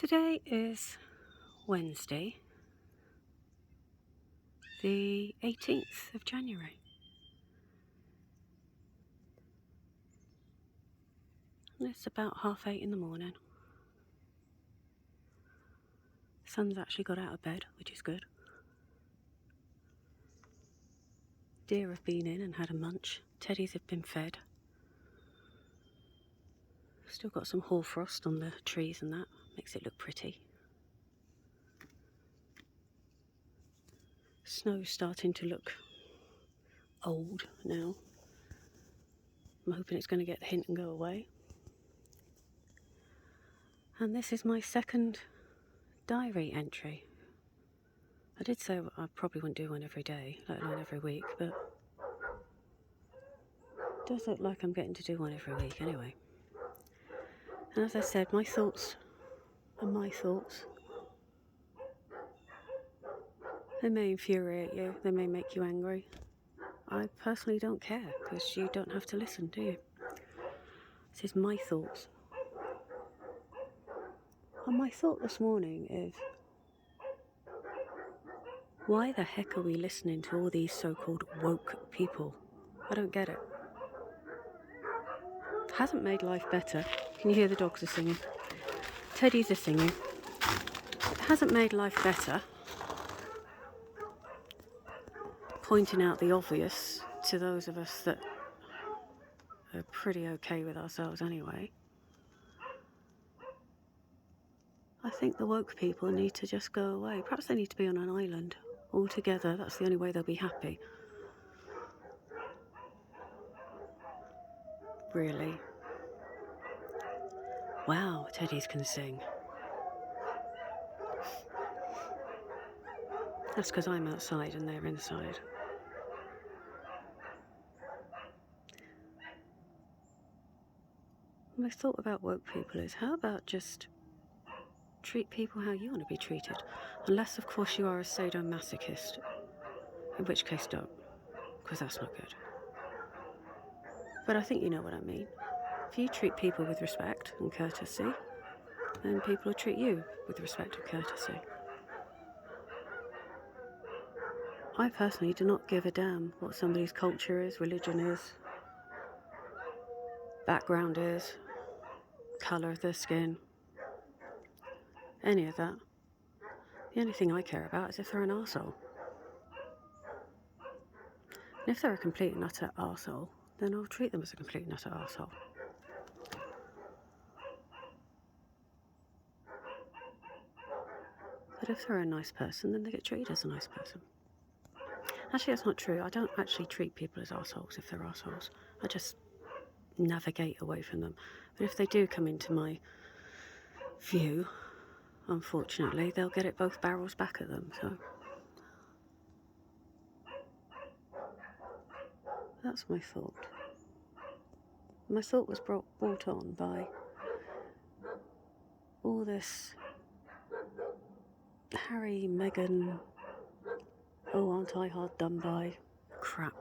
Today is Wednesday, the 18th of January. And it's about 8:30 in the morning. The sun's actually got out of bed, which is good. Deer have been in and had a munch. Teddies have been fed. Still got some hoarfrost on the trees and that. Makes it look pretty. Snow's starting to look old now. I'm hoping it's going to get the hint and go away. And this is my second diary entry. I did say I probably wouldn't do one every day, let alone every week, but it does look like I'm getting to do one every week anyway. And as I said, my thoughts are my thoughts. They may infuriate you, they may make you angry. I personally don't care, because you don't have to listen, do you? This is my thoughts. And my thought this morning is, why the heck are we listening to all these so-called woke people? I don't get it. It hasn't made life better. Can you hear the dogs are singing? Teddies are singing. It hasn't made life better. Pointing out the obvious to those of us that are pretty okay with ourselves anyway. I think the woke people need to just go away. Perhaps they need to be on an island altogether. That's the only way they'll be happy. Really. Wow, teddies can sing. That's because I'm outside and they're inside. My thought about woke people is, how about just treat people how you want to be treated? Unless, of course, you are a sadomasochist. In which case, don't. Because that's not good. But I think you know what I mean. If you treat people with respect and courtesy, then people will treat you with respect and courtesy. I personally do not give a damn what somebody's culture is, religion is, background is, colour of their skin, any of that. The only thing I care about is if they're an arsehole. And if they're a complete and utter arsehole, then I'll treat them as a complete and utter arsehole. But if they're a nice person, then they get treated as a nice person. Actually, that's not true. I don't actually treat people as arseholes if they're arseholes. I just navigate away from them. But if they do come into my view, unfortunately, they'll get it both barrels back at them. So that's my thought. My thought was brought on by all this Harry, Meghan, oh, aren't I hard done by crap.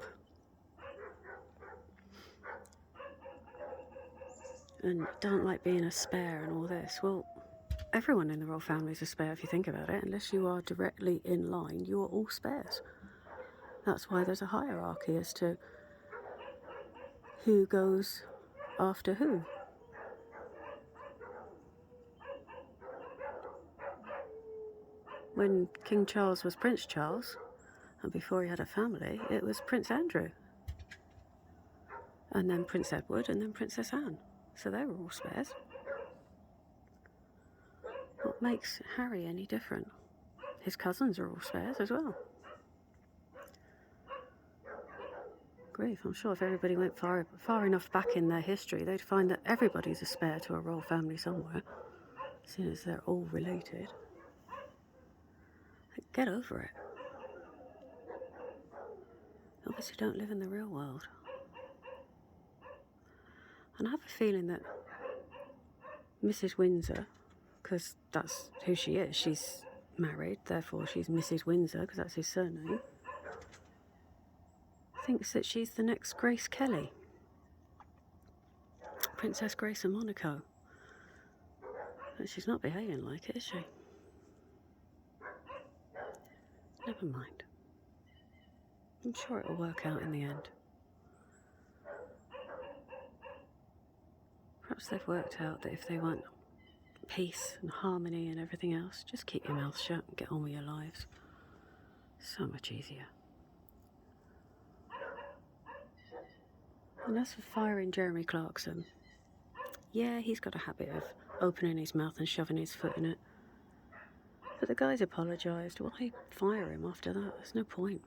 And don't like being a spare and all this. Well, everyone in the royal family is a spare if you think about it. Unless you are directly in line, you are all spares. That's why there's a hierarchy as to who goes after who. When King Charles was Prince Charles, and before he had a family, it was Prince Andrew. And then Prince Edward, and then Princess Anne. So they were all spares. What makes Harry any different? His cousins are all spares as well. Grief, I'm sure if everybody went far enough back in their history, they'd find that everybody's a spare to a royal family somewhere, seeing as they're all related. Get over it. Obviously don't live in the real world. And I have a feeling that Mrs. Windsor, because that's who she is, she's married, therefore she's Mrs. Windsor, because that's his surname, thinks that she's the next Grace Kelly. Princess Grace of Monaco. But she's not behaving like it, is she? Never mind. I'm sure it'll work out in the end. Perhaps they've worked out that if they want peace and harmony and everything else, just keep your mouth shut and get on with your lives. So much easier. And as for firing Jeremy Clarkson, yeah, he's got a habit of opening his mouth and shoving his foot in it. But the guy's apologised. Why fire him after that? There's no point.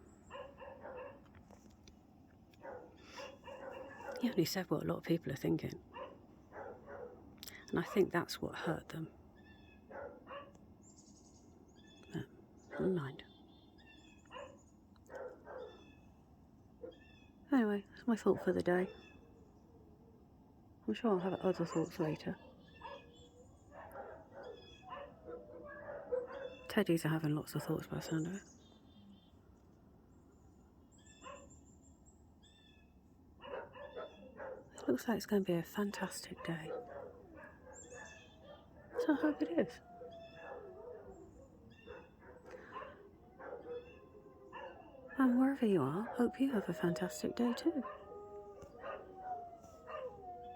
He only said what a lot of people are thinking. And I think that's what hurt them. But never mind. Anyway, that's my thought for the day. I'm sure I'll have other thoughts later. Teddies are having lots of thoughts by the sound of it. It looks like it's going to be a fantastic day. So I hope it is. And wherever you are, hope you have a fantastic day too.